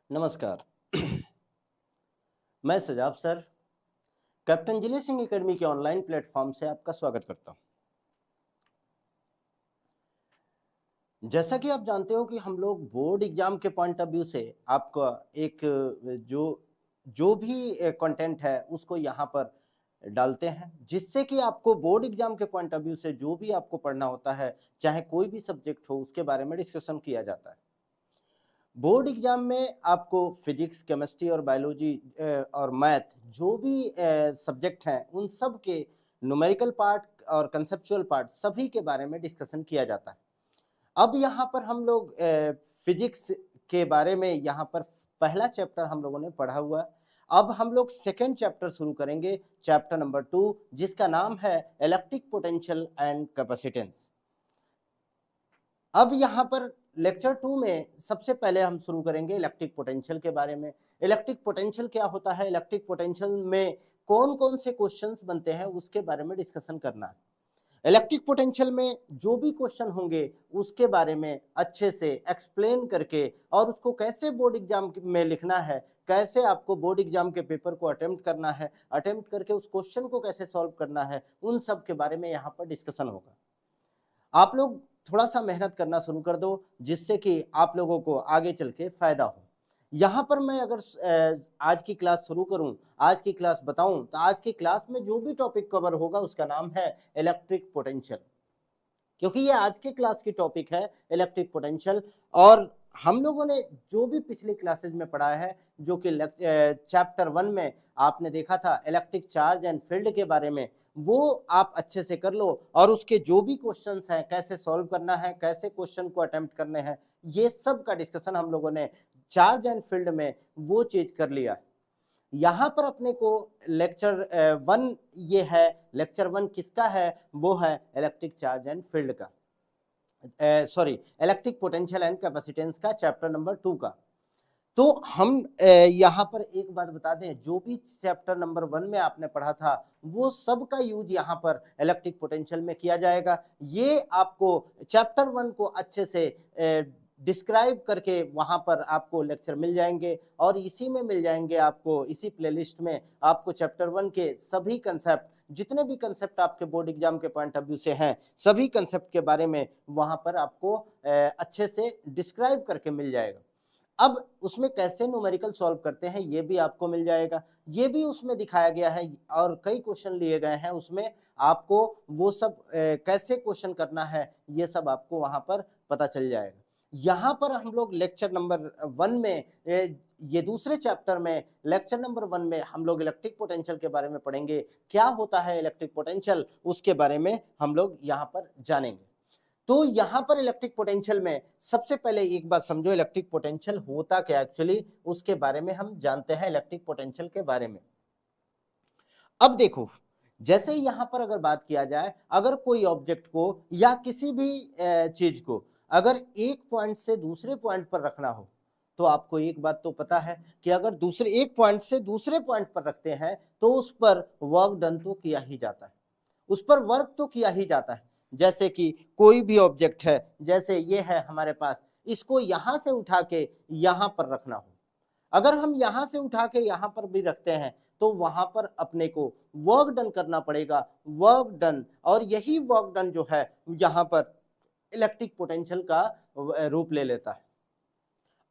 नमस्कार। मैं सजाब sir captain जिले सिंह एकेडमी के ऑनलाइन प्लेटफॉर्म से आपका स्वागत करता हूं। जैसा कि आप जानते हो कि हम लोग बोर्ड एग्जाम के पॉइंट ऑफ व्यू से आपका एक जो जो भी कंटेंट है उसको यहाँ पर डालते हैं, जिससे कि आपको बोर्ड एग्जाम के पॉइंट ऑफ व्यू से जो भी आपको पढ़ना होता है, चाहे कोई भी सब्जेक्ट हो, उसके बारे में डिस्कशन किया जाता है। बोर्ड एग्जाम में आपको फिजिक्स, केमिस्ट्री और बायोलॉजी और मैथ जो भी सब्जेक्ट हैं उन सब के न्यूमेरिकल पार्ट और कंसेप्चुअल पार्ट सभी के बारे में डिस्कशन किया जाता है। अब यहाँ पर हम लोग फिजिक्स के बारे में यहाँ पर पहला चैप्टर हम लोगों ने पढ़ा हुआ है। अब हम लोग सेकेंड चैप्टर शुरू करेंगे, चैप्टर नंबर 2, जिसका नाम है इलेक्ट्रिक पोटेंशियल एंड कैपेसिटेंस। अब यहाँ पर लेक्चर 2 में सबसे पहले हम शुरू करेंगे इलेक्ट्रिक पोटेंशियल के बारे में। इलेक्ट्रिक पोटेंशियल क्या होता है, इलेक्ट्रिक पोटेंशियल में कौन कौन से क्वेश्चंस बनते हैं, उसके बारे में डिस्कशन करना है। इलेक्ट्रिक पोटेंशियल में जो भी क्वेश्चन होंगे उसके बारे में अच्छे से एक्सप्लेन करके और उसको कैसे बोर्ड एग्जाम में लिखना है, कैसे आपको बोर्ड एग्जाम के पेपर को अटेम्प्ट करना है, अटेम्प्ट करके उस क्वेश्चन को कैसे सॉल्व करना है, उन सब के बारे में यहाँ पर डिस्कशन होगा। आप लोग थोड़ा सा मेहनत करना शुरू कर दो, जिससे कि आप लोगों को आगे चल के फायदा हो। यहाँ पर मैं अगर आज की क्लास शुरू करूं, आज की क्लास बताऊं, तो आज की क्लास में जो भी टॉपिक कवर होगा उसका नाम है इलेक्ट्रिक पोटेंशियल, क्योंकि ये आज के क्लास की टॉपिक है इलेक्ट्रिक पोटेंशियल। और हम लोगों ने जो भी पिछली क्लासेज में पढ़ा है, जो कि चैप्टर 1 में आपने देखा था इलेक्ट्रिक चार्ज एंड फील्ड के बारे में, वो आप अच्छे से कर लो और उसके जो भी क्वेश्चंस हैं कैसे सॉल्व करना है, कैसे क्वेश्चन को अटेम्प्ट करने हैं, ये सब का डिस्कशन हम लोगों ने चार्ज एंड फील्ड में वो चीज कर लिया। यहाँ पर अपने को लेक्चर 1 ये है, लेक्चर 1 किसका है, वो है इलेक्ट्रिक चार्ज एंड फील्ड का, sorry electric potential and capacitance का, चैप्टर नंबर 2 का। तो हम यहाँ पर एक बात बता दें, जो भी चैप्टर नंबर 1 में आपने पढ़ा था वो सब का यूज यहाँ पर इलेक्ट्रिक पोटेंशियल में किया जाएगा। ये आपको चैप्टर 1 को अच्छे से डिस्क्राइब करके वहाँ पर आपको लेक्चर मिल जाएंगे और इसी में मिल जाएंगे आपको, इसी प्लेलिस्ट में आपको चैप्टर 1 के सभी कंसेप्ट, जितने भी कंसेप्ट आपके बोर्ड एग्जाम के पॉइंट ऑफ व्यू से हैं, सभी कंसेप्ट के बारे में वहाँ पर आपको अच्छे से डिस्क्राइब करके मिल जाएगा। अब उसमें कैसे न्यूमेरिकल सॉल्व करते हैं ये भी आपको मिल जाएगा, ये भी उसमें दिखाया गया है और कई क्वेश्चन लिए गए हैं उसमें, आपको वो सब कैसे क्वेश्चन करना है ये सब आपको वहां पर पता चल जाएगा। यहाँ पर हम लोग लेक्चर नंबर 1 में ये दूसरे चैप्टर में लेक्चर नंबर 1 में हम लोग इलेक्ट्रिक पोटेंशियल के बारे में पढ़ेंगे। क्या होता है इलेक्ट्रिक पोटेंशियल, उसके बारे में हम लोग यहाँ पर जानेंगे। तो यहाँ पर इलेक्ट्रिक पोटेंशियल में सबसे पहले एक बात समझो, इलेक्ट्रिक पोटेंशियल होता क्या एक्चुअली, उसके बारे में हम जानते हैं इलेक्ट्रिक पोटेंशियल के बारे में। अब देखो, जैसे यहाँ पर अगर बात किया जाए, अगर कोई ऑब्जेक्ट को या किसी भी चीज को अगर एक पॉइंट से दूसरे पॉइंट पर रखना हो, तो आपको एक बात तो पता है कि अगर दूसरे एक पॉइंट से दूसरे पॉइंट पर रखते हैं तो उस पर वर्क डन तो किया ही जाता है, उस पर वर्क तो किया ही जाता है। जैसे कि कोई भी ऑब्जेक्ट है, जैसे ये है हमारे पास, इसको यहां से उठा के यहां पर रखना हो, अगर हम यहां से उठा के यहां पर भी रखते हैं तो वहां पर अपने को वर्क डन करना पड़ेगा, वर्क डन, और यही वर्क डन जो है यहां पर इलेक्ट्रिक पोटेंशियल का रूप ले लेता है।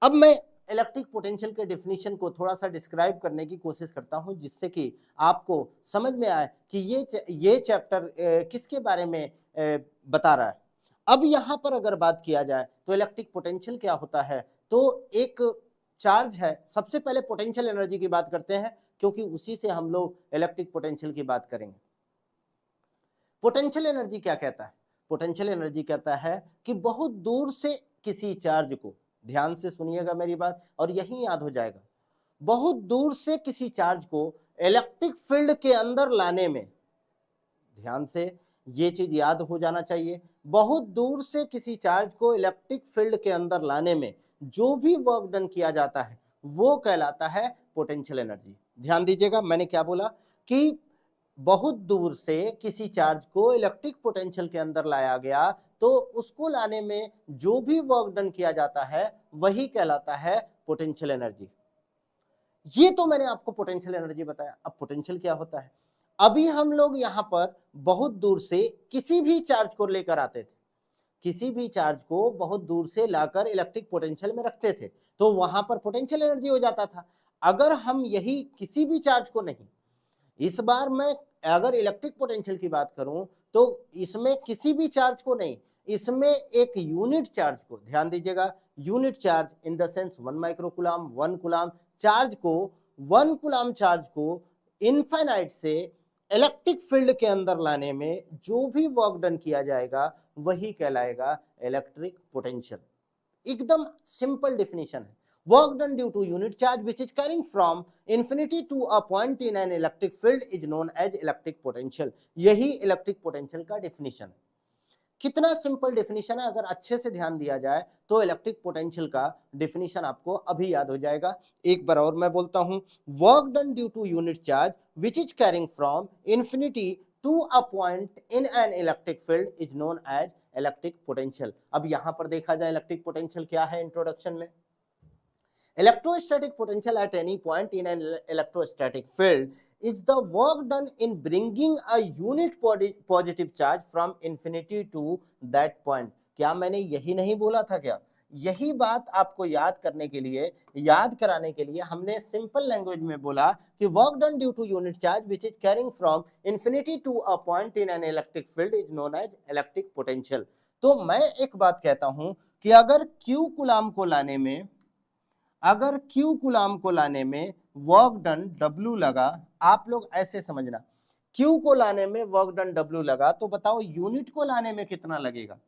अब मैं इलेक्ट्रिक पोटेंशियल के डेफिनेशन को थोड़ा सा डिस्क्राइब करने की कोशिश करता हूं, जिससे कि आपको समझ में आए कि ये चैप्टर किसके बारे में बता रहा है। अब यहां पर अगर बात किया जाए तो इलेक्ट्रिक पोटेंशियल क्या होता है, तो एक चार्ज है। सबसे पहले पोटेंशियल एनर्जी की बात करते हैं, क्योंकि उसी से हम लोग इलेक्ट्रिक पोटेंशियल की बात करेंगे। पोटेंशियल एनर्जी क्या कहता है, पोटेंशियल एनर्जी कहता है कि बहुत दूर से किसी चार्ज को, ध्यान से सुनिएगा मेरी बात और यही याद हो जाएगा, बहुत दूर से किसी चार्ज को इलेक्ट्रिक फील्ड के अंदर लाने में, ध्यान से ये चीज याद हो जाना चाहिए, बहुत दूर से किसी चार्ज को इलेक्ट्रिक फील्ड के अंदर लाने में जो भी वर्क डन किया जाता है वो कहलाता है पोटेंशियल एनर्जी। ध्यान दीजिएगा, मैंने क्या बोला कि बहुत दूर से किसी चार्ज को इलेक्ट्रिक पोटेंशियल के अंदर लाया गया तो उसको लाने में जो भी वर्क डन किया जाता है वही कहलाता है पोटेंशियल एनर्जी। ये तो मैंने आपको पोटेंशियल एनर्जी बताया। अब पोटेंशियल क्या होता है? अभी हम लोग यहां पर बहुत दूर से किसी भी चार्ज को लेकर आते थे, किसी भी चार्ज को बहुत दूर से लाकर इलेक्ट्रिक पोटेंशियल में रखते थे, तो वहां पर पोटेंशियल एनर्जी हो जाता था। अगर हम यही किसी भी चार्ज को नहीं, इस बार मैं अगर इलेक्ट्रिक पोटेंशियल की बात करूं तो इसमें किसी भी चार्ज को नहीं, इसमें एक यूनिट चार्ज को, ध्यान दीजिएगा, unit charge in the sense 1 microcoulomb, 1 coulomb charge को, 1 कूलम चार्ज को इनफाइनाइट से इलेक्ट्रिक फील्ड के अंदर लाने में जो भी वर्क डन किया जाएगा वही कहलाएगा इलेक्ट्रिक पोटेंशियल। एकदम सिंपल डेफिनेशन है। Work done due to unit charge which is carrying from infinity to a point in an electric field is known as electric potential. यही इलेक्ट्रिक पोटेंशियल का definition है। कितना सिंपल डेफिनेशन है, अगर अच्छे से ध्यान दिया जाए तो इलेक्ट्रिक पोटेंशियल का डेफिनेशन आपको अभी याद हो जाएगा। एक बार और मैं बोलता हूं, work done due to unit charge which is carrying from infinity to a point in an electric field is known as electric potential. अब यहां पर देखा जाए इलेक्ट्रिक पोटेंशियल क्या है इंट्रोडक्शन में। Electrostatic potential at any point in N electrostatic field is the work done in bringing a unit positive charge from infinity to that point। क्या मैंने यही नहीं बोला था क्या? यही बात आपको याद करने के लिए, याद कराने के लिए हमने सिंपल लैंग्वेज में बोला कि work done due to unit charge which is carrying from infinity to a point in an electric field is known as electric potential. तो मैं एक बात कहता हूं कि अगर Q कूलम को लाने में, अगर Q कूलम को लाने में वर्क डन W लगा, आप लोग ऐसे समझना, Q को लाने में वर्क डन W लगा तो बताओ यूनिट को लाने में कितना लगेगा?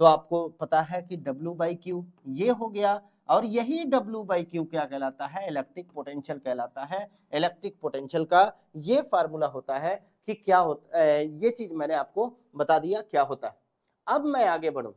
तो आपको पता है कि W बाई Q ये हो गया, और यही W बाई Q क्या कहलाता है? इलेक्ट्रिक पोटेंशियल कहलाता है। इलेक्ट्रिक पोटेंशियल का ये फार्मूला होता है कि क्या होता है, ये चीज मैंने आपको बता दिया क्या होता है। अब मैं आगे बढ़ूं।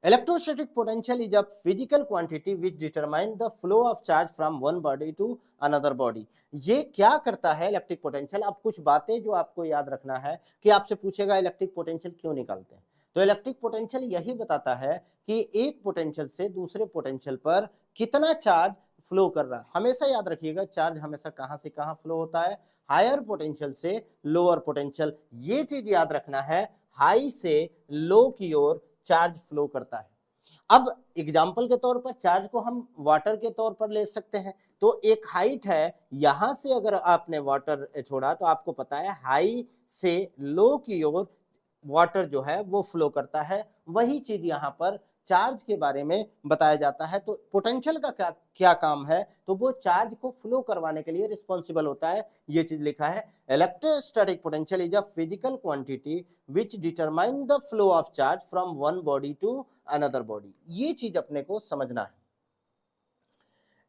Electrostatic potential is a physical quantity which determines the flow of charge from one body to another body। ये क्या करता है इलेक्ट्रिक पोटेंशियल? अब कुछ बातें जो आपको याद रखना है कि आपसे पूछेगा इलेक्ट्रिक पोटेंशियल क्यों निकालते हैं, तो इलेक्ट्रिक पोटेंशियल यही बताता है कि एक पोटेंशियल से दूसरे पोटेंशियल पर कितना चार्ज फ्लो कर रहा है। हमेशा याद रखिएगा, चार्ज हमेशा कहां से कहां फ्लो होता है? हायर पोटेंशियल से लोअर पोटेंशियल। ये चीज याद रखना है, हाई से लो की ओर चार्ज फ्लो करता है। अब एग्जाम्पल के तौर पर चार्ज को हम वाटर के तौर पर ले सकते हैं। तो एक हाइट है, यहां से अगर आपने वाटर छोड़ा तो आपको पता है हाई से लो की ओर वाटर जो है वो फ्लो करता है। वही चीज यहां पर चार्ज के बारे में बताया जाता है। तो पोटेंशियल का क्या काम है? तो वो चार्ज को फ्लो करवाने के लिए रिस्पॉन्सिबल होता है। ये चीज लिखा है, electrostatic potential is a physical quantity which determine the flow of charge from one body to another body. ये चीज अपने को समझना है।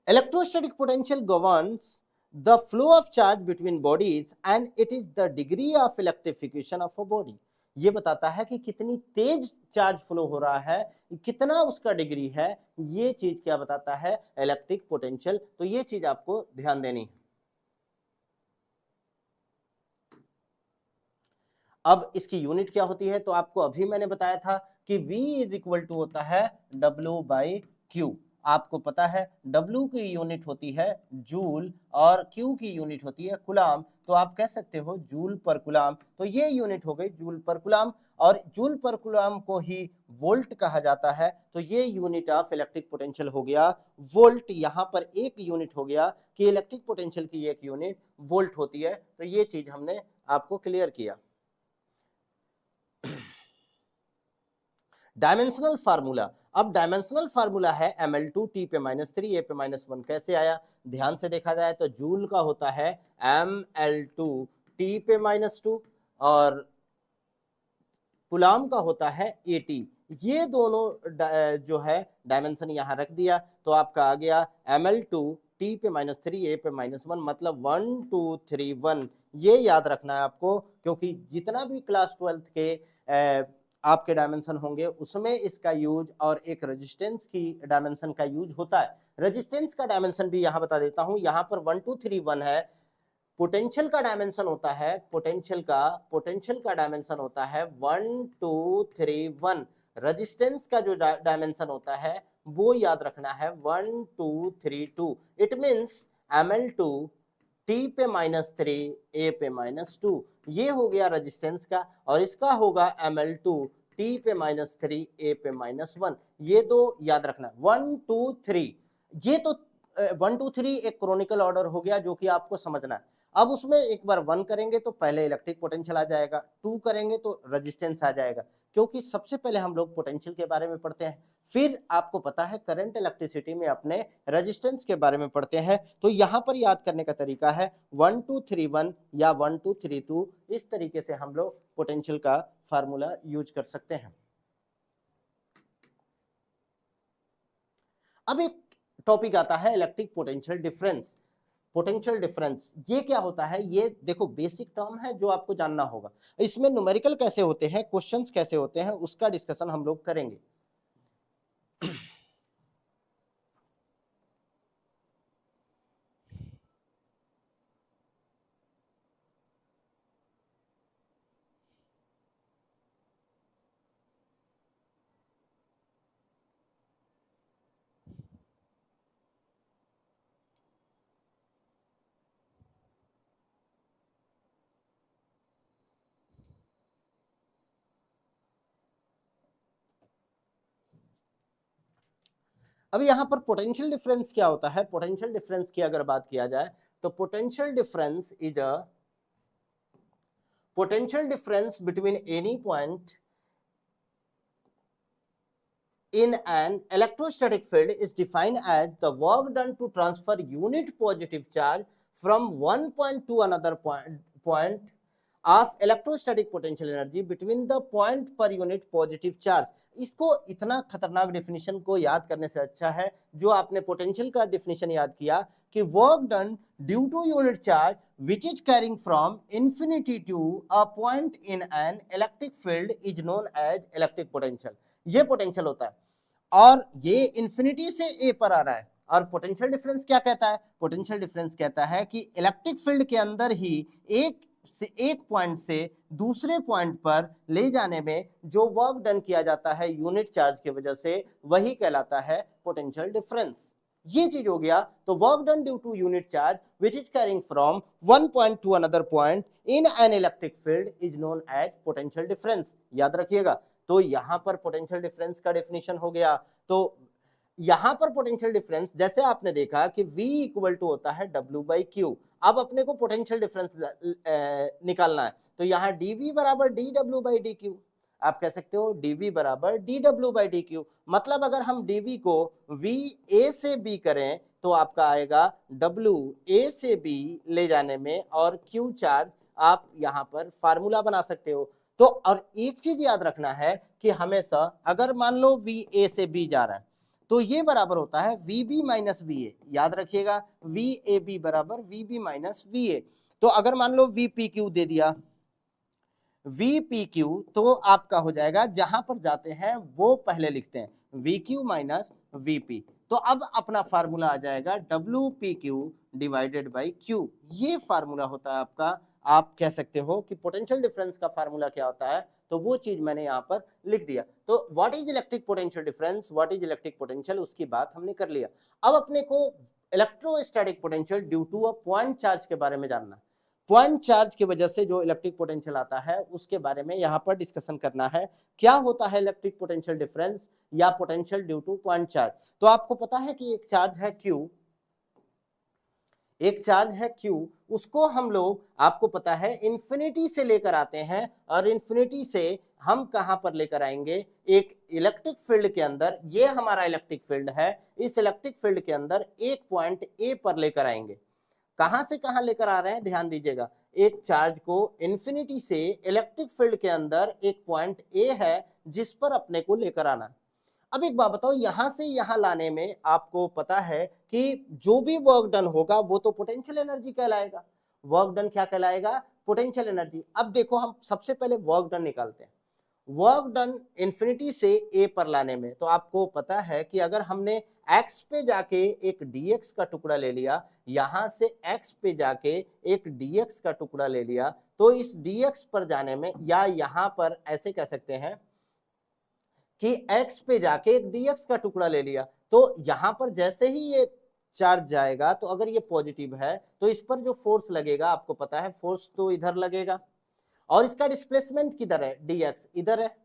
Electrostatic potential governs the flow of charge between bodies and it is the degree of electrification of a body। ये बताता है कि कितनी तेज चार्ज फ्लो हो रहा है, कितना उसका डिग्री है। ये चीज क्या बताता है? Electric potential. तो ये चीज आपको ध्यान देनी है। अब इसकी यूनिट क्या होती है? तो आपको अभी मैंने बताया था कि V इज इक्वल टू होता है W बाई Q। आपको पता है W की यूनिट होती है जूल और Q की यूनिट होती है कूलम। तो आप कह सकते हो जूल पर कूलम। तो ये यूनिट हो गई जूल पर कूलम, और जूल पर कूलम को ही वोल्ट कहा जाता है। तो ये यूनिट ऑफ इलेक्ट्रिक पोटेंशियल हो गया वोल्ट। यहां पर एक यूनिट हो गया कि इलेक्ट्रिक पोटेंशियल की एक यूनिट वोल्ट होती है। तो ये चीज हमने आपको क्लियर किया। Dimensional formula. अब डायमेंशनल फार्मूला है ml2 t पे -3 a पे -1। कैसे आया? ध्यान से देखा जाए तो जूल का होता है ml2 t पे -2 और कूलम का होता है at। ये दोनों जो है डायमेंशन यहां रख दिया तो आपका आ गया ml2 t पे -3 a पे -1 मतलब 1 2 3 1। ये याद रखना है आपको, क्योंकि जितना भी क्लास 12th के आपके डायमेंशन होंगे उसमें इसका यूज और एक रेजिस्टेंस की डायमेंशन का यूज होता है। रेजिस्टेंस का डायमेंशन भी यहां बता देता हूं। यहां पर 1 2 3 1 है। पोटेंशियल का डायमेंशन होता है, पोटेंशियल का डायमेंशन होता है 1 2 3 1। रेजिस्टेंस का जो डायमेंशन होता है वो याद रखना है 1 2 3 2। इट मीन्स ml2 T पे -3 A पे -2, ये हो गया रेजिस्टेंस का, और इसका होगा ml2 T पे -3 A पे -1। ये दो याद रखना 1 2 3। ये तो 1 2 3 एक क्रोनिकल ऑर्डर हो गया जो कि आपको समझना है। अब उसमें एक बार 1 करेंगे तो पहले इलेक्ट्रिक पोटेंशियल आ जाएगा, 2 करेंगे तो रेजिस्टेंस आ जाएगा, क्योंकि सबसे पहले हम लोग पोटेंशियल के बारे में पढ़ते हैं, फिर आपको पता है करंट इलेक्ट्रिसिटी में अपने रेजिस्टेंस के बारे में पढ़ते हैं। तो यहां पर याद करने का तरीका है 1 2 3 1 या 1 2 3 2। इस तरीके से हम लोग पोटेंशियल का फार्मूला यूज कर सकते हैं। अब एक टॉपिक आता है electric potential difference. Potential difference ये क्या होता है, ये देखो बेसिक टर्म है जो आपको जानना होगा। इसमें न्यूमेरिकल कैसे होते हैं, क्वेश्चंस कैसे होते हैं, उसका डिस्कशन हम लोग करेंगे। अब यहां पर पोटेंशियल डिफरेंस क्या होता है, पोटेंशियल डिफरेंस की अगर बात किया जाए तो potential difference is a potential difference between any point in an electrostatic field is defined as the work done to transfer unit positive charge from one point to another point of electrostatic potential energy between the point per unit positive charge। इसको इतना खतरनाक definition को याद करने से अच्छा है जो आपने पोटेंशियल का डेफिनेशन याद किया कि work done due to unit charge which is carrying from infinity to a point in an electric field is known as electric potential। ये पोटेंशियल होता है और ये इंफिनिटी से ए पर आ रहा है। और पोटेंशियल डिफरेंस क्या कहता है, पोटेंशियल डिफरेंस कहता है कि इलेक्ट्रिक फील्ड के अंदर ही एक पॉइंट से दूसरे पॉइंट पर ले जाने में जो वर्क डन किया जाता है यूनिट चार्ज की वजह से, वही कहलाता है पोटेंशियल डिफरेंस। ये चीज हो गया। तो work done due to unit charge which is carrying from one point to another point in an electric field is known as potential difference, याद रखिएगा। तो यहां पर पोटेंशियल डिफरेंस का डेफिनेशन हो गया। तो यहां पर पोटेंशियल डिफरेंस जैसे आपने देखा कि V इक्वल टू होता है W/Q। अब अपने को पोटेंशियल डिफरेंस निकालना है, तो यहां dV बराबर dW/dQ। आप कह सकते हो dV बराबर dW/dQ। मतलब अगर हम dV को V A से B करें तो आपका आएगा W A से B ले जाने में, और Q चार्ज आप यहां पर फार्मूला बना सकते हो। तो और एक चीज याद रखना है कि हमेशा अगर मान लो V A से B जा रहा है तो ये बराबर होता है VB माइनस VA। याद रखिएगा VAB बराबर VB माइनस VA। तो अगर मान लो VPQ दे दिया, VPQ तो आपका हो जाएगा, जहां पर जाते हैं वो पहले लिखते हैं VQ माइनस VP। तो अब अपना फार्मूला आ जाएगा WPQ डिवाइडेड बाई Q। ये फार्मूला होता है आपका। आप कह सकते हो कि पोटेंशियल डिफरेंस का फार्मूला क्या होता है, तो वो चीज मैंने यहां पर लिख दिया। तो what is electric potential difference, what is electric potential, उसकी बात हमने कर लिया। अब अपने को electrostatic potential due to a point charge के बारे में जानना है। पॉइंट चार्ज की वजह से जो इलेक्ट्रिक पोटेंशियल आता है उसके बारे में यहां पर डिस्कशन करना है। क्या होता है इलेक्ट्रिक पोटेंशियल डिफरेंस या potential due to point charge. तो आपको पता है कि एक चार्ज है Q, एक चार्ज है Q, उसको हम लोग आपको पता है इंफिनिटी से लेकर आते हैं, और इंफिनिटी से हम कहां पर लेकर आएंगे, एक इलेक्ट्रिक फील्ड के अंदर। ये हमारा इलेक्ट्रिक फील्ड है, इस इलेक्ट्रिक फील्ड के अंदर एक पॉइंट ए पर लेकर आएंगे। कहां से कहां लेकर आ रहे हैं, ध्यान दीजिएगा। एक चार्ज को इंफिनिटी से इलेक्ट्रिक फील्ड के अंदर एक पॉइंट ए है जिस पर अपने को लेकर आना है। अब एक बात बताओ, यहां से यहां लाने में आपको पता है कि जो भी वर्क डन होगा वो तो पोटेंशियल एनर्जी कहलाएगा। वर्क डन क्या कहलाएगा, पोटेंशियल एनर्जी। अब देखो हम सबसे पहले वर्क डन निकालते हैं। वर्क डन इंफिनिटी से ए पर लाने में, तो आपको पता है कि अगर हमने x पे जाके एक dx का टुकड़ा ले लिया, यहां से x पे जाके एक dx का टुकड़ा ले लिया, तो इस dx पर जाने में, या यहां पर ऐसे कह सकते हैं कि x पे जाके एक dx का टुकड़ा ले लिया, तो यहां पर जैसे ही ये चार्ज जाएगा, तो अगर ये पॉजिटिव है तो इस पर जो फोर्स लगेगा, आपको पता है फोर्स तो इधर लगेगा, और इसका डिस्प्लेसमेंट किधर है, dx इधर है,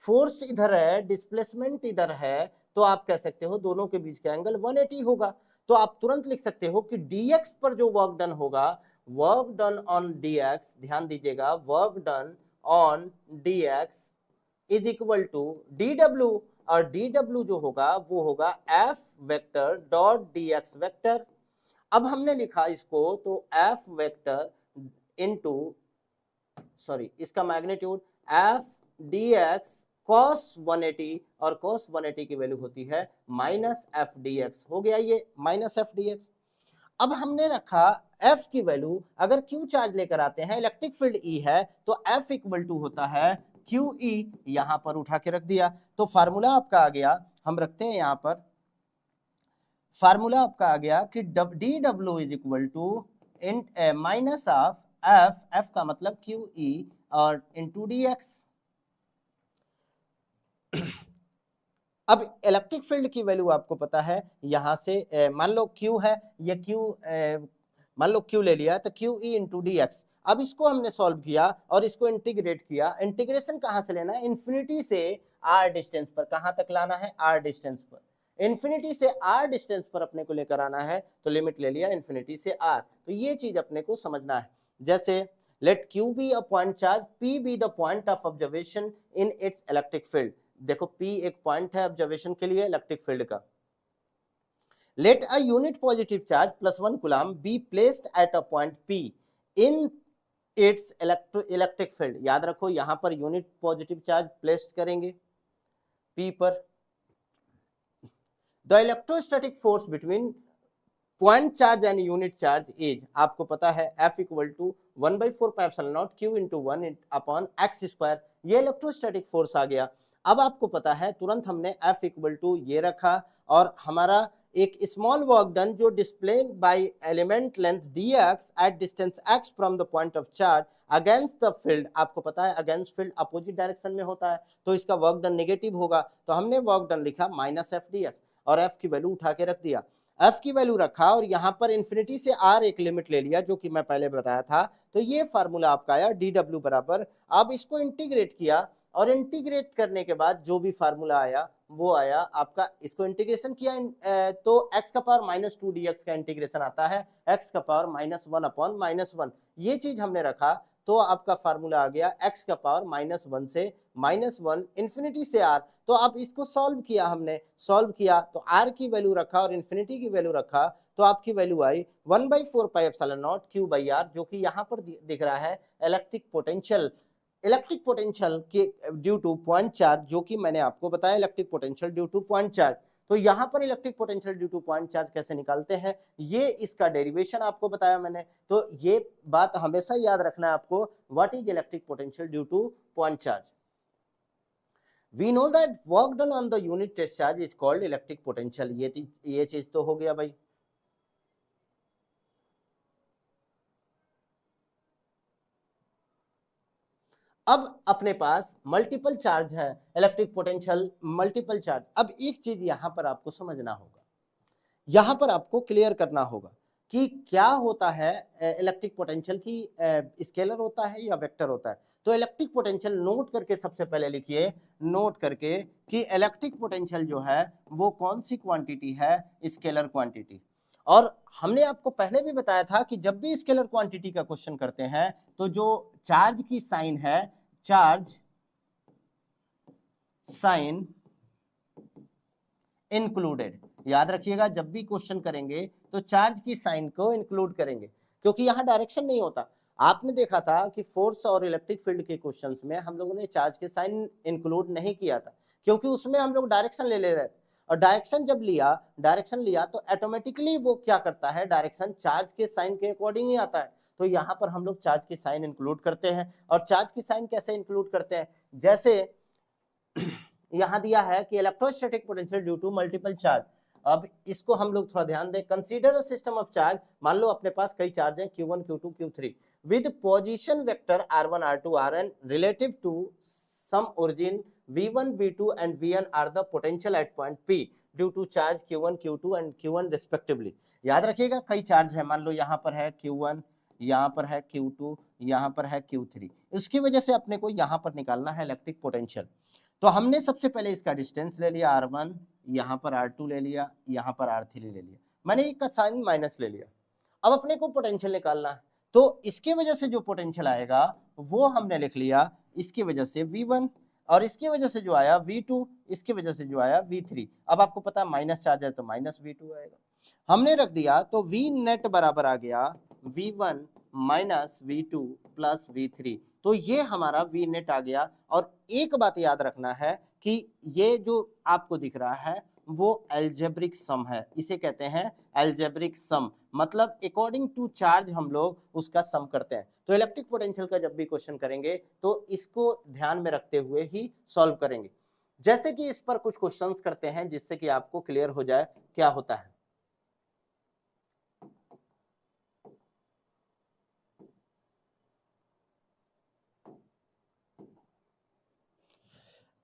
फोर्स इधर है, डिस्प्लेसमेंट इधर है, तो आप कह सकते हो दोनों के बीच का एंगल 180 होगा। तो आप तुरंत लिख सकते हो कि dx पर जो वर्क डन होगा, वर्क डन ऑन dx, ध्यान दीजिएगा, work done on dx is equal to dw, और dw जो होगा वो होगा f vector dot dx vector. अब हमने लिखा इसको तो f वेक्टर इनटू, सॉरी, इसका मैग्नीट्यूड f dx cos 180, और cos 180 की वैल्यू होती है माइनस एफ dx, हो गया ये माइनस एफ dx। अब हमने रखा f की वैल्यू, अगर q चार्ज लेकर आते हैं, इलेक्ट्रिक फील्ड E है, तो f इक्वल टू होता है QE, यहां पर उठा के रख दिया, तो फार्मूला आपका आ गया, हम रखते हैं यहां पर, फार्मूला आपका आ गया कि dw is equal to minus of f का मतलब QE और इंटू dx। अब इलेक्ट्रिक फील्ड की वैल्यू आपको पता है, यहां से मान लो Q है, ये Q मान लो Q ले लिया, तो QE इंटू dx। अब इसको हमने सॉल्व किया और इसको इंटीग्रेट किया, इंटीग्रेशन कहां से लेना है, इन्फिनिटी से r डिस्टेंस पर, कहां तक लाना है, r डिस्टेंस पर, इन्फिनिटी से r डिस्टेंस पर अपने को लेकर आना है, तो लिमिट ले लिया इन्फिनिटी से r। तो ये चीज अपने को समझना है। जैसे let Q be a point charge, P be the point of observation in its electric field, देखो P एक पॉइंट है ऑब्जर्वेशन के लिए इलेक्ट्रिक फील्ड का। Let a unit positive charge +1 coulomb be placed at a point P in its electric field, याद रखो यहां पर यूनिट पॉजिटिव चार्ज प्लेस्ड करेंगे P पर। The electrostatic force between point charge and unit charge is, आपको पता है F equal to 1/4πε0 Q into 1 upon x square, ये इलेक्ट्रोस्टैटिक फोर्स आ गया। अब आपको पता है तुरंत हमने F इक्वल टू ये रखा, और हमारा एक स्मॉल वर्क डन जो display bye element length dx at distance x from the point of charge against the field, आपको पता है अगेंस्ट फील्ड अपोजिट डायरेक्शन में होता है, तो इसका वर्क डन नेगेटिव होगा, तो हमने वर्क डन लिखा माइनस एफ dx, और F की वैल्यू उठा के रख दिया, F की वैल्यू रखा, और यहां पर इन्फिनिटी से R एक लिमिट ले लिया जो कि मैं पहले बताया था, तो ये फार्मूला आपका आया dw बराबर। अब इसको इंटीग्रेट किया, और इंटीग्रेट करने के बाद जो भी फार्मूला आया वो आया आपका, इसको इंटीग्रेशन किया तो x का पावर -2 dx का इंटीग्रेशन आता है x का पावर -1 अपॉन -1, ये चीज हमने रखा, तो आपका फार्मूला आ गया x का पावर -1 से -1 इन्फिनिटी से r। तो अब इसको सॉल्व किया, हमने सॉल्व किया तो r की वैल्यू रखा और इन्फिनिटी की वैल्यू रखा, तो आपकी वैल्यू आई 1/4πε0 Q/r, जो कि यहां पर दिख रहा है इलेक्ट्रिक पोटेंशियल, इलेक्ट्रिक पोटेंशियल के ड्यू टू पॉइंट चार्ज, जो कि मैंने आपको बताया electric potential due to point charge. तो यहां पर electric potential due to point charge कैसे निकालते हैं, ये इसका डेरिवेशन आपको बताया मैंने, तो ये बात हमेशा याद रखना है आपको, what is electric potential due to point charge. We know that work done on the unit test charge is called electric potential, ये चीज तो हो गया भाई। अब अपने पास मल्टीपल चार्ज है, इलेक्ट्रिक पोटेंशियल मल्टीपल चार्ज। अब एक चीज यहां पर आपको समझना होगा, यहां पर आपको क्लियर करना होगा कि क्या होता है इलेक्ट्रिक पोटेंशियल की, स्केलर होता है या वेक्टर होता है। तो इलेक्ट्रिक पोटेंशियल नोट करके सबसे पहले लिखिए, नोट करके कि इलेक्ट्रिक पोटेंशियल जो है वो कौन सी क्वांटिटी है, स्केलर क्वांटिटी। और हमने आपको पहले भी बताया था कि जब भी स्केलर क्वांटिटी का क्वेश्चन करते हैं, तो जो चार्ज की साइन है, चार्ज साइन इंक्लूडेड, याद रखिएगा जब भी क्वेश्चन करेंगे तो चार्ज की साइन को इंक्लूड करेंगे, क्योंकि यहां डायरेक्शन नहीं होता। आपने देखा था कि फोर्स और इलेक्ट्रिक फील्ड के क्वेश्चंस में हम लोगों ने चार्ज के साइन इंक्लूड नहीं किया था, क्योंकि उसमें हम लोग डायरेक्शन ले रहे थे, और डायरेक्शन जब डायरेक्शन लिया तो ऑटोमेटिकली वो क्या करता है, डायरेक्शन चार्ज के साइन के अकॉर्डिंग ही आता है। तो यहां पर हम लोग चार्ज की साइन इंक्लूड करते हैं, और चार्ज की साइन कैसे इंक्लूड करते हैं, जैसे यहां दिया है कि electrostatic potential due to multiple charge. अब इसको हम लोग थोड़ा ध्यान दें, consider a system of charge, मान लो अपने पास कई चार्ज हैं Q1 Q2 Q3 with position vector R1 R2 Rn relative to some origin V1, V2 and Vn are the potential at point P due to charge Q1, Q2 and Q1 respectively। याद रखिएगा कई charge है, मान लो यहाँ पर है Q1, यहाँ पर है Q2, यहाँ पर है Q3, उसकी वजह से अपने को यहाँ पर निकालना है इलेक्ट्रिक पोटेंशियल। तो हमने सबसे पहले इसका डिस्टेंस ले लिया R1, यहाँ पर R2 ले लिया, यहाँ पर R3 ले लिया, मैंने एक का साइन माइनस ले लिया। अब अपने को पोटेंशियल निकालना है, तो इसके वजह से जो पोटेंशियल आएगा वो हमने लिख लिया, इसकी वजह से V1 और इसकी वजह से जो आया V2, इसकी वजह से जो आया V3। अब आपको पता है माइनस चार्ज है तो माइनस V2 आएगा, हमने रख दिया, तो V नेट बराबर आ गया V1 minus V2 plus V3। तो ये हमारा V नेट आ गया। और एक बात याद रखना है कि ये जो आपको दिख रहा है वो एल्जेब्रिक सम है, इसे कहते हैं एल्जेब्रिक सम, मतलब अकॉर्डिंग टू चार्ज हम लोग उसका सम करते हैं। तो इलेक्ट्रिक पोटेंशियल का जब भी क्वेश्चन करेंगे तो इसको ध्यान में रखते हुए ही सॉल्व करेंगे। जैसे कि इस पर कुछ क्वेश्चंस करते हैं जिससे कि आपको क्लियर हो जाए क्या होता है।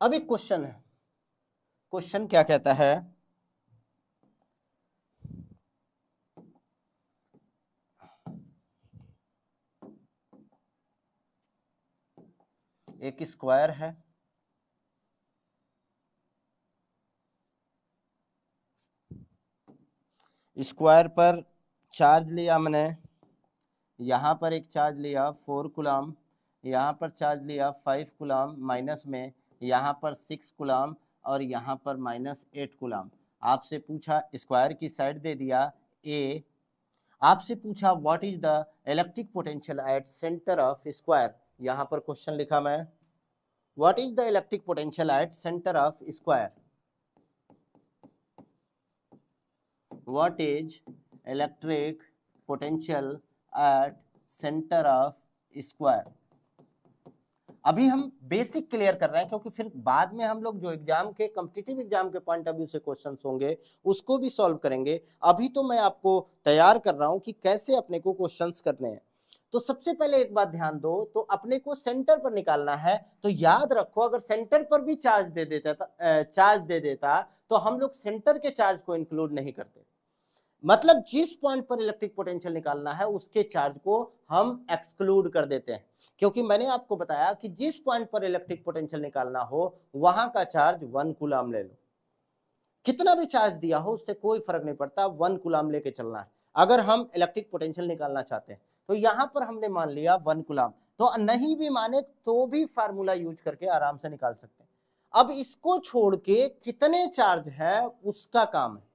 अब एक क्वेश्चन है, क्वेश्चन क्या कहता है, एक स्क्वायर है, स्क्वायर पर चार्ज लिया मैंने, यहाँ पर एक चार्ज लिया 4 कूलम, यहाँ पर चार्ज लिया 5 कूलम माइनस में, यहाँ पर 6 कूलम और यहाँ पर माइनस 8 कूलम। आपसे पूछा, स्क्वायर की साइड दे दिया ए, आपसे पूछा what is the electric potential at centre of square. यहाँ पर क्वेश्चन लिखा मैं, what is the electric potential at centre of square, what is electric potential at centre of square. अभी हम बेसिक क्लियर कर रहे हैं क्योंकि फिर बाद में हम लोग जो एग्जाम के कॉम्पिटिटिव एग्जाम के पॉइंट ऑफ व्यू से क्वेश्चंस होंगे उसको भी सॉल्व करेंगे। अभी तो मैं आपको तैयार कर रहा हूं कि कैसे अपने को क्वेश्चंस करने हैं। तो सबसे पहले एक बात ध्यान दो, तो अपने को सेंटर पर निकालना है, तो याद रखो अगर सेंटर पर भी चार्ज दे देता तो हम लोग सेंटर के चार्ज को इंक्लूड नहीं करते, मतलब जिस पॉइंट पर इलेक्ट्रिक पोटेंशियल निकालना है उसके चार्ज को हम एक्सक्लूड कर देते हैं, क्योंकि मैंने आपको बताया कि जिस पॉइंट पर इलेक्ट्रिक पोटेंशियल निकालना हो वहां का चार्ज 1 कूलम ले लो, कितना भी चार्ज दिया हो उससे कोई फर्क नहीं पड़ता, 1 कूलम लेके चलना है अगर हम इलेक्ट्रिक पोटेंशियल निकालना चाहते हैं। तो यहां पर हमने मान लिया 1 कूलम, तो नहीं भी माने तो भी फार्मूला यूज करके आराम से निकाल सकते हैं। अब इसको छोड़ के कितने चार्ज है उसका काम है।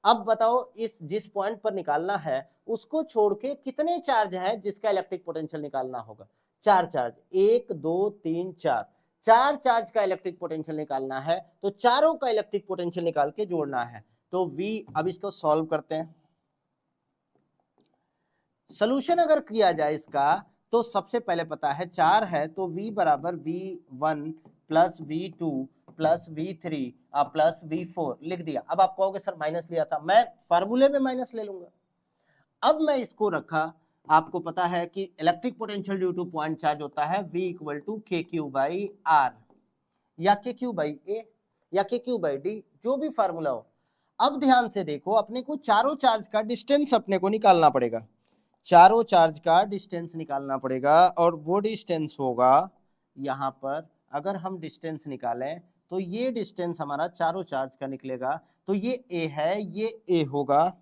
अब बताओ इस जिस पॉइंट पर निकालना है उसको छोड़ के कितने चार्ज हैं जिसका इलेक्ट्रिक पोटेंशियल निकालना होगा, 4 चार्ज, 1 2 3 4, 4 चार्ज का इलेक्ट्रिक पोटेंशियल निकालना है, तो चारों का इलेक्ट्रिक पोटेंशियल निकाल के जोड़ना है। तो V, अब इसको सॉल्व करते हैं। सोल्यूशन अगर किया जाए इसका तो सबसे पहले पता है 4 है तो V बराबर V1 plus V2 plus V3 plus V4 लिख दिया। अब आप कहोगे सर माइनस लिया था, मैं फार्मूले में माइनस ले लूंगा। अब मैं इसको रखा, आपको पता है कि electric potential due to point charge होता है V equal to KQ by R या KQ बाई A या KQ बाई D, जो भी फार्मूला हो। अब ध्यान से देखो, अपने को चारों चार्ज का डिस्टेंस अपने को निकालना पड़ेगा, चारों चार्ज का डिस्टेंस निकालना पड़ेगा और वो डिस्टेंस होगा यहाँ पर, अगर हम डिस्टेंस निकालें तो ये डिस्टेंस हमारा चारों चार्ज का निकलेगा। तो ये A है, ये A होगा,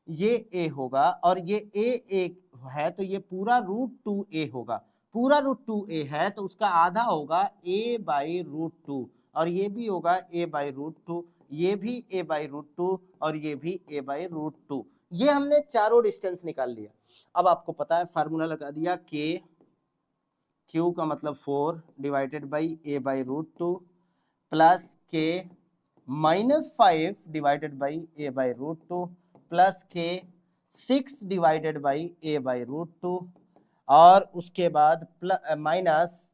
ये A होगा और ये A है तो ये पूरा √2A होगा, पूरा √2A है तो उसका आधा होगा A बाई √2 और ये भी होगा A बाई √2, ये भी A बाई √2 और ये भी A बाई √2। ये हमने चारों डिस्टेंस निकाल लिया। अब आपको पता है फार्मूला लगा दिया, K Q का मतलब 4 divided by A by √2 plus K -5 divided by A by √2 plus K 6 divided by A by √2 और उसके बाद plus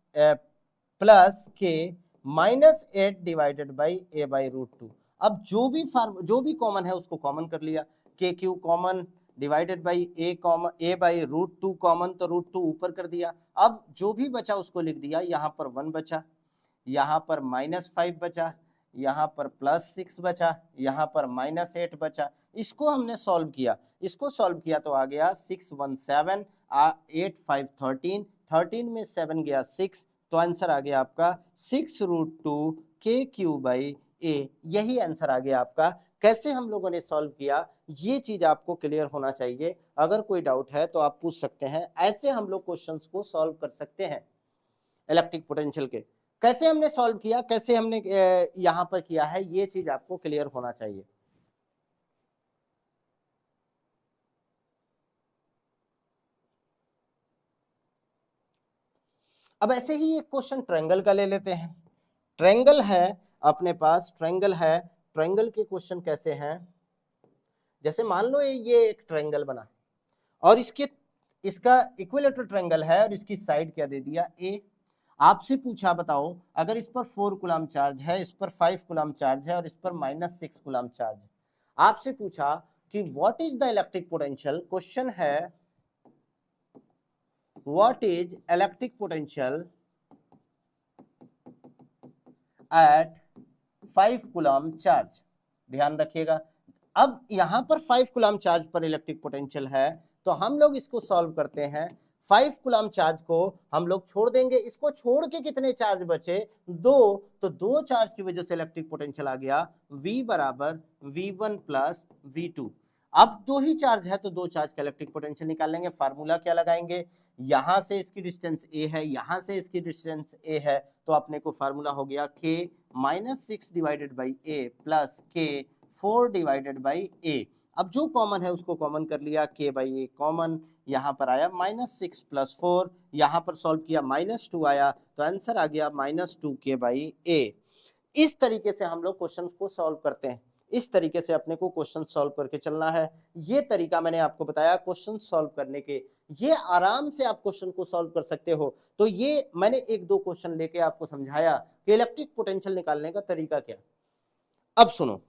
K -8 divided by A by √2। अब जो भी कॉमन है उसको कॉमन कर लिया, के Q common divided by A by √2 common, तो √2 ऊपर कर दिया। अब जो भी बचा उसको लिख दिया, यहाँ पर 1 बचा, यहाँ पर -5 बचा, यहाँ पर +6 बचा, यहाँ पर -8 बचा। इसको हमने सॉल्व किया, इसको सॉल्व किया तो आ गया 6 1 7, 8 5 13, 13 में 7 गया 6, तो आंसर आ गया आपका 6√2 KQ/A। यही आंसर आ गया आपका। कैसे हम लोगों ने सॉल्व किया, ये चीज आपको क्लियर होना चाहिए। अगर कोई डाउट है तो आप पूछ सकते हैं। ऐसे हम लोग क्वेश्चंस को सॉल्व कर सकते हैं इलेक्ट्रिक पोटेंशियल के। कैसे हमने सॉल्व किया, कैसे हमने यहां पर किया है, ये चीज आपको क्लियर होना चाहिए। अब ऐसे ही एक क्वेश्चन ट्रायंगल का ले लेते हैं। ट्रायंगल है अपने पास, ट्रायंगल है। ट्रायंगल के क्वेश्चन कैसे हैं, जैसे मान लो ये एक ट्रायंगल बना और इसका इक्विलेटरल ट्रायंगल है और इसकी साइड क्या दे दिया, ए। आपसे पूछा बताओ, अगर इस पर 4 कूलम चार्ज है, इस पर 5 कूलम चार्ज है और इस पर -6 कूलम चार्ज है। आपसे पूछा कि what is the electric potential. Question है what is electric potential at 5 coulomb charge. ध्यान रखिएगा, अब यहां पर 5 कूलम चार्ज पर इलेक्ट्रिक पोटेंशियल है, तो हम लोग इसको सॉल्व करते हैं। 5 कूलम चार्ज को हम लोग छोड़ देंगे, इसको छोड़ के कितने चार्ज बचे, 2, तो 2 चार्ज की वजह से इलेक्ट्रिक पोटेंशियल आ गया V बराबर V1 प्लस V2। अब 2 ही चार्ज है तो 2 चार्ज का इलेक्ट्रिक पोटेंशियल निकाल लेंगे। फार्मूला क्या लगाएंगे, यहां से इसकी डिस्टेंस a है, यहां से इसकी डिस्टेंस a है, तो अपने को फार्मूला हो गया K -6 divided by A plus K 4 divided by A। अब जो कॉमन है उसको कॉमन कर लिया, K/A कॉमन, यहाँ पर आया -6 + 4, यहाँ पर सॉल्व किया -2 आया, तो आंसर आ गया -2 K/A। इस तरीके से हम लोग क्वेश्चन को सॉल्व करते हैं। इस तरीके से अपने को क्वेश्चन सॉल्व करके चलना है। ये तरीका मैंने आपको बताया क्वेश्चन सॉल्व करने के, ये आराम से आप क्वेश्चन को सॉल्व कर सकते हो। तो ये मैंने 1-2 क्वेश्चन लेके आपको समझाया कि इलेक्ट्रिक पोटेंशियल निकालने का तरीका क्या। अब सुनो,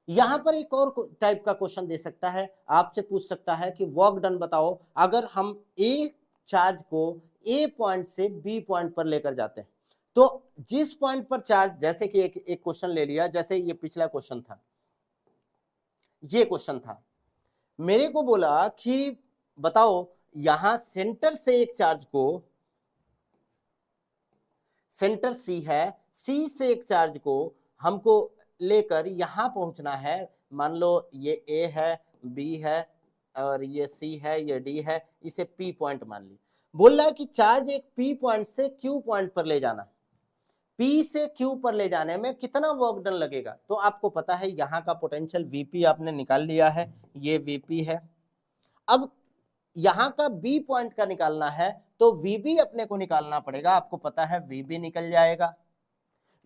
यहां पर एक और टाइप का क्वेश्चन दे सकता है, आपसे पूछ सकता है कि वर्क डन बताओ, अगर हम ए चार्ज को ए पॉइंट से बी पॉइंट पर लेकर जाते हैं, तो जिस पॉइंट पर चार्ज, जैसे कि एक क्वेश्चन ले लिया, जैसे ये पिछला क्वेश्चन था, ये क्वेश्चन था, मेरे को बोला कि बताओ यहां सेंटर से एक चार्ज को, सेंटर सी है, सी से एक चार्ज को हमको लेकर यहां पहुंचना है। मान लो ये ए है, बी है और ये सी है, ये डी है, इसे पी पॉइंट मान ली। बोल रहा है कि चार्ज एक पी पॉइंट से क्यू पॉइंट पर ले जाना, पी से क्यू पर ले जाने में कितना वर्क डन लगेगा। तो आपको पता है यहां का पोटेंशियल वीपी आपने निकाल लिया है, ये वीपी है। अब यहां का बी पॉइंट का निकालना है, तो वीबी अपने को निकालना पड़ेगा। आपको पता है वीबी निकल जाएगा,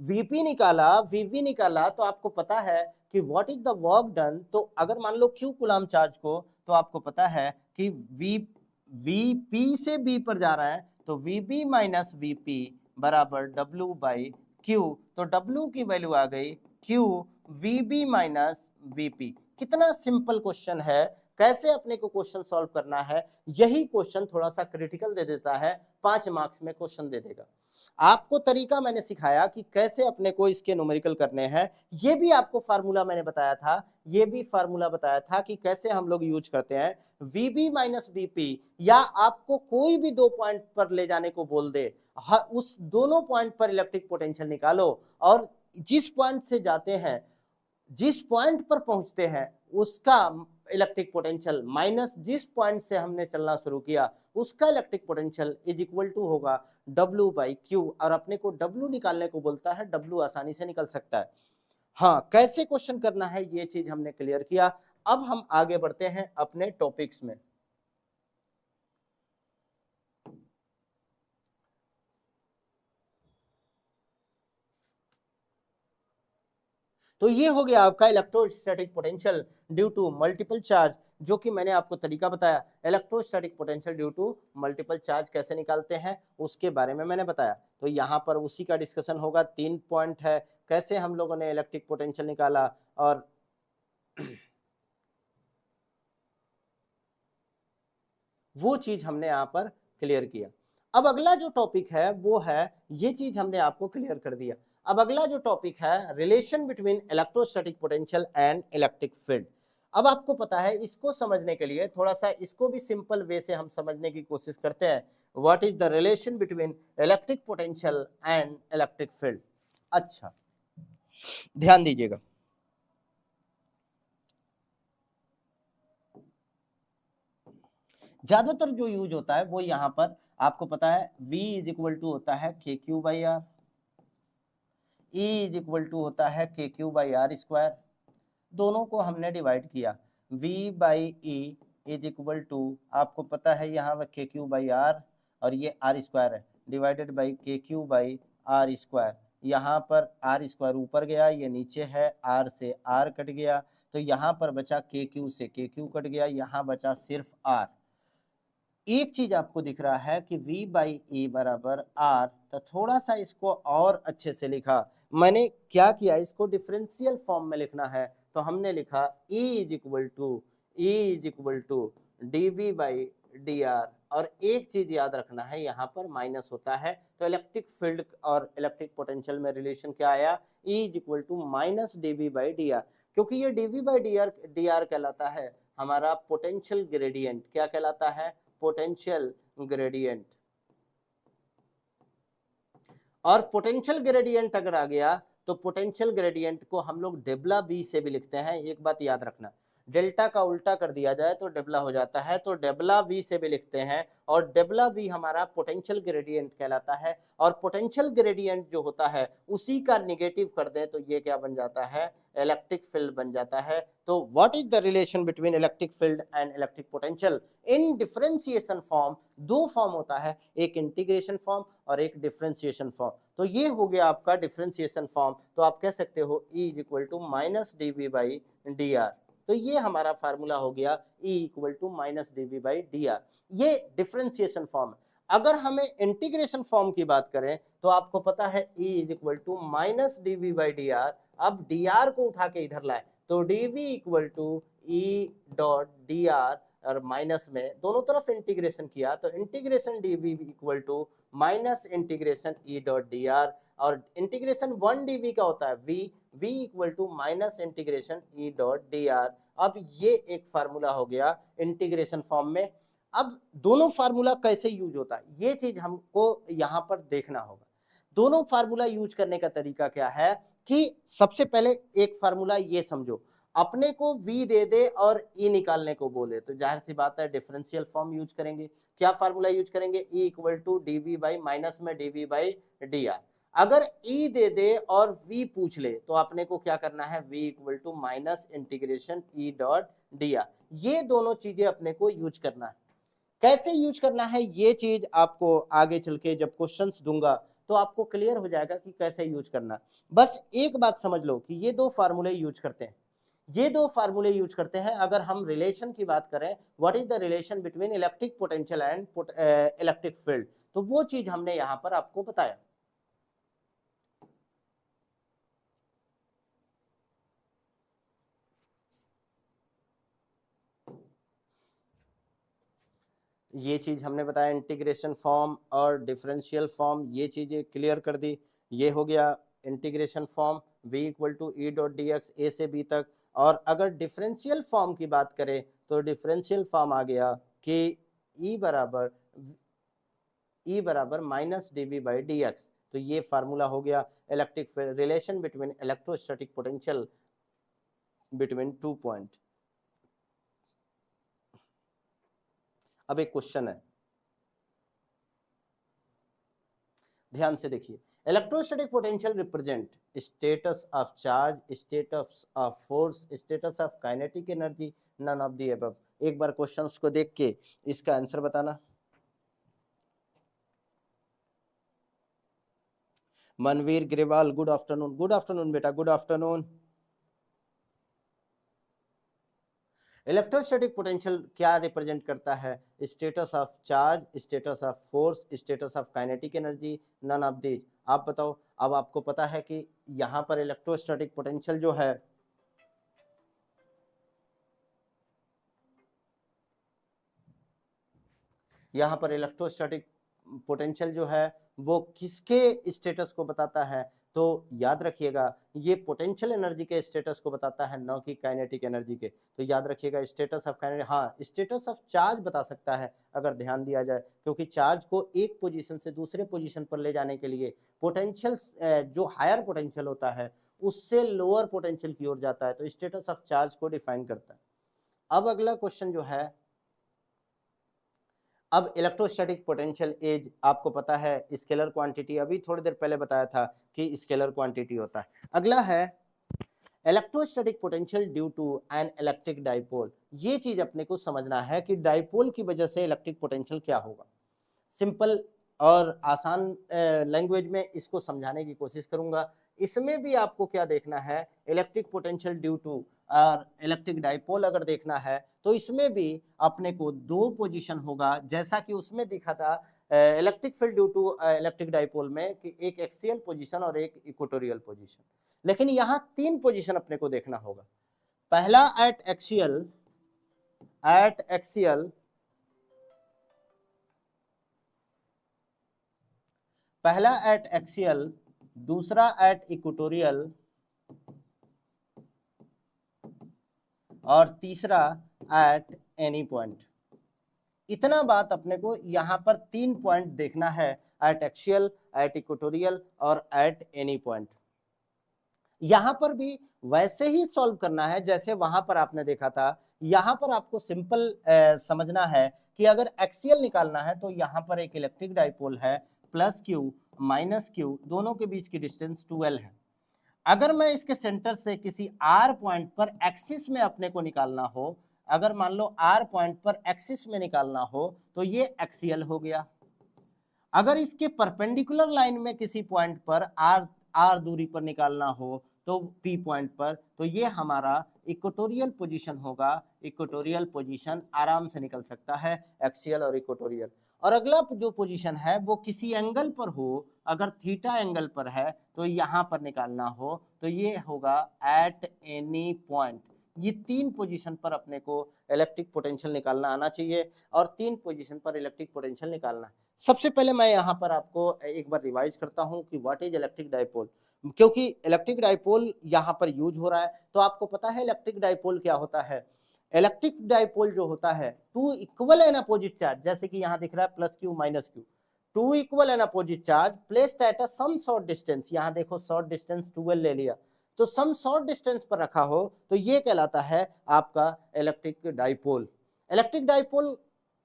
वीपी निकाला, वीवी निकाला, तो आपको पता है कि what is the work done. तो अगर मान लो क्यू कूलम चार्ज को, तो आपको पता है कि वीपी से बी पर जा रहा है, तो वीबी माइनस वीपी बराबर डब्ल्यू बाई क्यू। तो डब्ल्यू की वैल्यू आ गई क्यू वीबी माइनस वीपी। कितना सिंपल क्वेश्चन है, कैसे अपने को क्वेश्चन सॉल्व करना है। यही क्वेश्चन थोड़ा सा क्रिटिकल दे देता है, 5 मार्क्स में क्वेश्चन दे देगा। आपको तरीका मैंने सिखाया कि कैसे अपने को इसके न्यूमेरिकल करने हैं। ये भी आपको फार्मूला मैंने बताया था, ये भी फार्मूला बताया था कि कैसे हम लोग यूज करते हैं। वीबी माइनस वीपी, या आपको कोई भी 2 पॉइंट पर ले जाने को बोल दे, उस दोनों पॉइंट पर इलेक्ट्रिक पोटेंशियल निकालो, और जिस पॉइंट से जाते हैं, जिस पॉइंट पर पहुंचते हैं, उसका इलेक्ट्रिक पोटेंशियल माइनस जिस पॉइंट से हमने चलना शुरू किया, उसका electric potential is equal to होगा W बाई क्यू। और अपने को W निकालने को बोलता है, W आसानी से निकल सकता है। हाँ, कैसे क्वेश्चन करना है ये चीज हमने क्लियर किया। अब हम आगे बढ़ते हैं अपने टॉपिक्स में। तो ये हो गया आपका electrostatic potential due to multiple charge, जो कि मैंने आपको तरीका बताया। Electrostatic potential due to multiple charge कैसे निकालते हैं उसके बारे में मैंने बताया। तो यहाँ पर उसी का डिस्कशन होगा। 3 पॉइंट है, कैसे हम लोगों ने इलेक्ट्रिक पोटेंशियल निकाला, और वो चीज हमने यहाँ पर क्लियर किया। अब अगला जो टॉपिक है वो है, ये चीज हमने आपको क्लियर कर दिया। अब अगला जो टॉपिक है, relation between electrostatic potential and electric field. अब आपको पता है, इसको समझने के लिए थोड़ा सा इसको भी सिंपल वे से हम समझने की कोशिश करते हैं। What is the relation between electric potential and electric field. अच्छा, ध्यान दीजिएगा। ज्यादातर जो यूज होता है वो यहां पर आपको पता है, V इज इक्वल टू होता है K Q by R, E is equal to होता है K Q by R square. दोनों को हमने डिवाइड किया, V by E is equal to, आपको पता है यहाँ के क्यू बाई आर और ये आर स्क्वायर है, डिवाइडेड बाई के क्यू बाई आर स्क्वायर। यहाँ पर आर स्क्वायर ऊपर गया, ये नीचे है, आर से आर कट गया, तो यहाँ पर बचा के क्यू से के क्यू कट गया, यहाँ बचा सिर्फ आर। एक चीज आपको दिख रहा है कि V बाई ई बराबर आर, तो थोड़ा सा इसको और अच्छे से लिखा मैंने, क्या किया, इसको डिफरेंशियल फॉर्म में लिखना है, तो हमने लिखा E is equal to D V by D R. और एक चीज याद रखना है, यहाँ पर माइनस होता है, तो इलेक्ट्रिक फील्ड और इलेक्ट्रिक पोटेंशियल में रिलेशन क्या आया, E is equal to minus d V by D R, क्योंकि ये d V by D R कहलाता है हमारा पोटेंशियल ग्रेडियंट। क्या कहलाता है, पोटेंशियल ग्रेडियंट। और पोटेंशियल ग्रेडियंट अगर आ गया तो पोटेंशियल ग्रेडियंट को हम लोग डेल्टा V से भी लिखते हैं। एक बात याद रखना, डेल्टा का उल्टा कर दिया जाए तो डेल्टा हो जाता है, तो डेल्टा V से भी लिखते हैं, और डेल्टा V हमारा पोटेंशियल ग्रेडियंट कहलाता है। और पोटेंशियल ग्रेडियंट जो होता है उसी का निगेटिव कर दें तो ये क्या बन जाता है, इलेक्ट्रिक फील्ड बन जाता है। तो what is the relation between electric field and electric potential in differentiation form. दो फॉर्म होता है, एक इंटीग्रेशन फॉर्म और एक डिफरेंशिएशन फॉर्म। तो ये हो गया आपका डिफरेंशिएशन फॉर्म, तो आप कह सकते हो E is equal to minus d V by D R. तो ये हमारा फार्मूला हो गया E equal to minus d V by D R, ये डिफरेंशिएशन फॉर्म। अगर हमें इंटीग्रेशन फॉर्म की बात करें तो आपको पता है E is equal to minus d V by D R. अब डी आर को उठा के इधर लाए तो d V equal to E dot d R, और माइनस में दोनों तरफ इंटीग्रेशन किया तो integration d V equal to minus integration E dot d R. और इंटीग्रेशन 1 dv का होता है v equal to minus integration E dot d R. अब ये एक फार्मूला हो गया इंटीग्रेशन फॉर्म में। अब दोनों फार्मूला कैसे यूज होता है ये चीज हमको यहाँ पर देखना होगा। दोनों फार्मूला यूज करने का तरीका क्या है कि सबसे पहले एक फार्मूला ये समझो, अपने को v दे दे और e निकालने को बोले तो जाहिर सी बात है डिफरेंशियल फॉर्म यूज करेंगे। क्या फार्मूला यूज करेंगे, E equal to D V by minus में D V by D R. अगर E दे दे और v पूछ ले तो अपने को क्या करना है, v equal to minus integration E dot d R. ये दोनों चीजें अपने को यूज करना है। कैसे यूज करना है ये चीज आपको आगे चल के जब क्वेश्चंस दूंगा तो आपको क्लियर हो जाएगा कि कैसे यूज करना। बस एक बात समझ लो कि ये दो फार्मूले यूज करते हैं, ये दो फार्मूले यूज करते हैं। अगर हम रिलेशन की बात करें, what is the relation between electric potential and electric field, तो वो चीज हमने यहां पर आपको बताया। ये चीज हमने बताया, इंटीग्रेशन फॉर्म और डिफरेंशियल फॉर्म, ये चीजें क्लियर कर दी। ये हो गया integration form, v equal to E dot D X A से बी तक। और अगर डिफरेंशियल फॉर्म की बात करें तो डिफरेंशियल फॉर्म आ गया कि ई बराबर minus d V by d X. तो ये फार्मूला हो गया electric relation between electrostatic potential between 2 point. अब एक क्वेश्चन है, ध्यान से देखिए। Electrostatic potential represent status of charge, status of force, status of kinetic energy, none of the above. एक बार क्वेश्चंस को देख के इसका आंसर बताना। Manvir Grewal, good afternoon. Good afternoon बेटा, गुड आफ्टरनून। इलेक्ट्रोस्टैटिक पोटेंशियल क्या रिप्रेजेंट करता है, status of charge, status of force, status of kinetic energy, none of these. आप बताओ। अब आपको पता है कि यहां पर इलेक्ट्रोस्टैटिक पोटेंशियल जो है यहां पर इलेक्ट्रोस्टैटिक पोटेंशियल जो है वो किसके स्टेटस को बताता है, तो याद रखिएगा ये पोटेंशियल एनर्जी के स्टेटस को बताता है, न कि काइनेटिक एनर्जी के। तो याद रखिएगा स्टेटस ऑफ काइनेटिक, हाँ स्टेटस ऑफ चार्ज बता सकता है अगर ध्यान दिया जाए, क्योंकि चार्ज को एक पोजीशन से दूसरे पोजीशन पर ले जाने के लिए पोटेंशियल जो हायर पोटेंशियल होता है उससे लोअर पोटेंशियल की ओर जाता है, तो स्टेटस ऑफ चार्ज को डिफाइन करता है। अब अगला क्वेश्चन जो है, अब इलेक्ट्रोस्टैटिक पोटेंशियल एज आपको पता है स्केलर क्वांटिटी, अभी थोड़ी देर पहले बताया था कि स्केलर क्वांटिटी होता है। अगला है electrostatic potential due to an electric dipole. ये चीज अपने को समझना है कि डाइपोल की वजह से इलेक्ट्रिक पोटेंशियल क्या होगा। सिंपल और आसान लैंग्वेज में इसको समझाने की कोशिश करूंगा। इसमें भी आपको क्या देखना है, इलेक्ट्रिक पोटेंशियल ड्यू टू और इलेक्ट्रिक डाइपोल अगर देखना है तो इसमें भी अपने को दो पोजीशन होगा, जैसा कि उसमें दिखा था electric field due to electric dipole में कि एक एक्सियल पोजीशन और एक इक्वेटोरियल पोजीशन, लेकिन यहाँ तीन पोजीशन अपने को देखना होगा। पहला एट एक्सियल, पहला एट एक्सियल, दूसरा एट इक्वेटोरियल और तीसरा एट एनी पॉइंट। इतना बात अपने को यहां पर तीन पॉइंट देखना है, एट एक्सियल, एट इक्वेटोरियल और एट एनी पॉइंट। यहां पर भी वैसे ही सॉल्व करना है जैसे वहां पर आपने देखा था। यहां पर आपको सिंपल समझना है कि अगर एक्सियल निकालना है तो यहां पर एक इलेक्ट्रिक डाइपोल है, प्लस क्यू माइनस क्यू, दोनों के बीच की डिस्टेंस 12 है। अगर मैं इसके सेंटर से किसी आर पॉइंट पर एक्सिस में अपने को निकालना हो, अगर मान लो आर पॉइंट पर एक्सिस में निकालना हो तो ये एक्सियल हो गया। अगर इसके परपेंडिकुलर लाइन में किसी पॉइंट पर आर दूरी पर निकालना हो तो पी पॉइंट पर, तो ये हमारा इक्वेटोरियल पोजीशन होगा। इक्वेटोरियल पोजीशन आराम से निकल सकता है, एक्सियल और इक्वेटोरियल। और अगला जो पोजीशन है वो किसी एंगल पर हो, अगर थीटा एंगल पर है तो यहां पर निकालना हो तो ये होगा एट एनी पॉइंट। ये तीन पोजीशन पर अपने को इलेक्ट्रिक पोटेंशियल निकालना आना चाहिए और तीन पोजीशन पर इलेक्ट्रिक पोटेंशियल निकालना है। सबसे पहले मैं यहाँ पर आपको एक बार रिवाइज करता हूँ कि व्हाट इज इलेक्ट्रिक डाइपोल, क्योंकि इलेक्ट्रिक डाइपोल यहाँ पर यूज हो रहा है। तो आपको पता है इलेक्ट्रिक डाइपोल क्या होता है। इलेक्ट्रिक डाइपोल जो होता है two equal and opposite charge, जैसे कि यहाँ दिख रहा है plus Q minus Q, two equal and opposite charge placed at a some short distance. यहाँ देखो शॉर्ट डिस्टेंस 12 ले लिया, तो सम शॉर्ट डिस्टेंस पर रखा हो तो ये कहलाता है आपका इलेक्ट्रिक डाइपोल। इलेक्ट्रिक डाइपोल,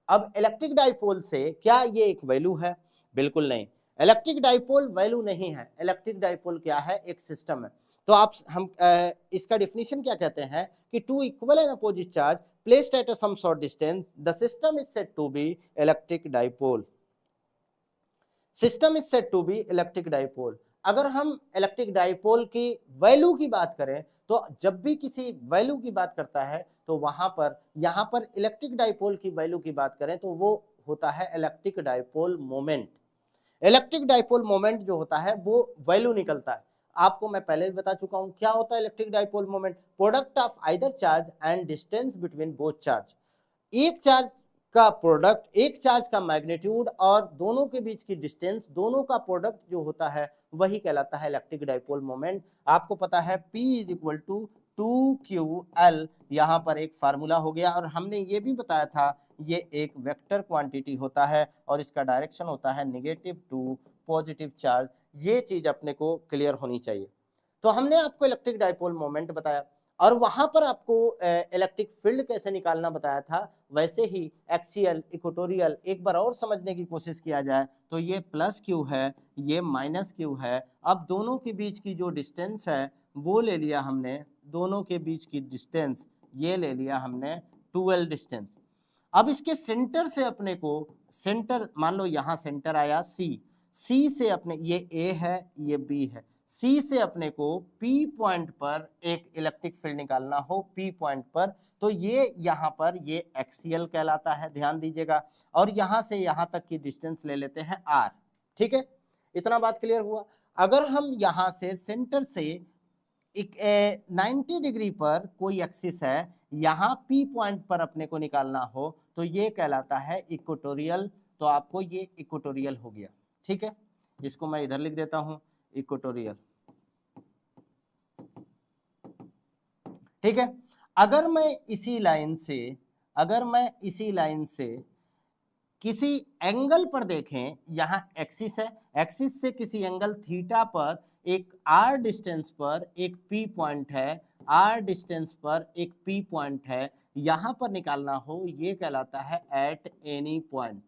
अब इलेक्ट्रिक डाइपोल से क्या ये एक वैल्यू है? बिल्कुल नहीं, इलेक्ट्रिक डाइपोल वैल्यू नहीं है। इलेक्ट्रिक डाइपोल क्या है? एक सिस्टम है। तो आप हम इसका डेफिनेशन क्या कहते हैं कि two equal and opposite charge placed at a some short distance the system is said to be electric dipole. System is said to be electric dipole. अगर हम इलेक्ट्रिक डाइपोल की वैल्यू की बात करें तो जब भी किसी वैल्यू की बात करता है तो वहां पर यहाँ पर इलेक्ट्रिक डाइपोल की वैल्यू की बात करें तो वो होता है electric dipole moment. Electric dipole moment जो होता है वो वैल्यू निकलता है। आपको मैं पहले भी बता चुका हूं क्या होता है electric dipole moment, product of either charge and distance between both charge. एक चार्ज का प्रोडक्ट, एक चार्ज का मैग्नीट्यूड और दोनों के बीच की डिस्टेंस, दोनों का प्रोडक्ट जो होता है वही कहलाता है इलेक्ट्रिक डाइपोल मोमेंट। आपको पता है P is equal to 2QL, यहाँ पर एक फार्मूला हो गया। और हमने ये भी बताया था ये एक वेक्टर क्वांटिटी होता है और इसका डायरेक्शन होता है नेगेटिव टू पॉजिटिव चार्ज। ये चीज अपने को क्लियर होनी चाहिए। तो हमने आपको इलेक्ट्रिक डाइपोल मोमेंट बताया और वहां पर आपको इलेक्ट्रिक फील्ड कैसे निकालना बताया था। वैसे ही एक्सियल, इक्वेटोरियल एक बार और समझने की कोशिश किया जाए तो ये प्लस क्यू है, ये माइनस क्यू है। अब दोनों के बीच की जो डिस्टेंस है वो ले लिया हमने, दोनों के बीच की डिस्टेंस ये ले लिया हमने 12 डिस्टेंस। अब इसके सेंटर से अपने को, सेंटर मान लो यहाँ सेंटर आया सी से अपने, ये ए है ये बी है, सी से अपने को P पॉइंट पर एक इलेक्ट्रिक फील्ड निकालना हो P पॉइंट पर, तो ये यहाँ पर ये एक्सियल कहलाता है, ध्यान दीजिएगा। और यहाँ से यहाँ तक की डिस्टेंस ले लेते हैं R। ठीक है, इतना बात क्लियर हुआ। अगर हम यहाँ से सेंटर से 90 डिग्री पर कोई एक्सिस है, यहाँ P पॉइंट पर अपने को निकालना हो तो ये कहलाता है इक्वेटोरियल तो आपको ये इक्वेटोरियल हो गया। ठीक है, इसको मैं इधर लिख देता हूं, इक्वेटोरियल। ठीक है, अगर मैं इसी लाइन से किसी एंगल पर देखें, यहां एक्सिस है, एक्सिस से किसी एंगल थीटा पर एक आर डिस्टेंस पर एक पी पॉइंट है, आर डिस्टेंस पर एक पी पॉइंट है, यहां पर निकालना हो, ये कहलाता है एट एनी पॉइंट।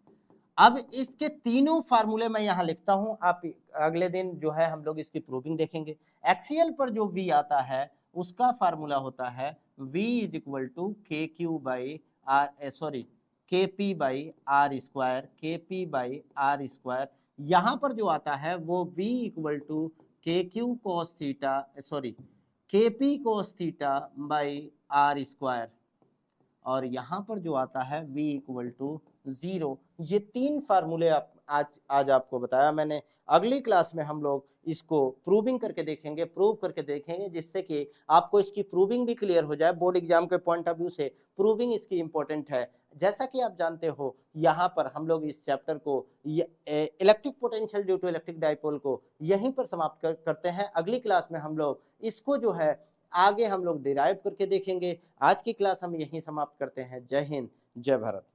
अब इसके तीनों फार्मूले मैं यहां लिखता हूं, आप अगले दिन जो है हम लोग इसकी प्रूविंग देखेंगे। एक्सीएल पर जो v आता है उसका फार्मूला होता है v is equal to K Q by R, sorry K P by R square, K P by R square. यहां पर जो आता है वो v equal to K Q cos theta, sorry K P cos theta by R square, और यहां पर जो आता है v इक्वल टू 0। ये तीन फार्मूले आज आपको बताया मैंने। अगली क्लास में हम लोग इसको प्रूविंग करके देखेंगे, प्रूव करके देखेंगे, जिससे कि आपको इसकी प्रूविंग भी क्लियर हो जाए। बोर्ड एग्जाम के पॉइंट ऑफ व्यू से प्रूविंग इसकी इंपॉर्टेंट है। जैसा कि आप जानते हो, यहाँ पर हम लोग इस चैप्टर को electric potential due to electric dipole को यहीं पर समाप्त करते हैं। अगली क्लास में हम लोग इसको जो है आगे हम लोग डिराइव करके देखेंगे। आज की क्लास हम यहीं समाप्त करते हैं। जय हिंद, जय भारत।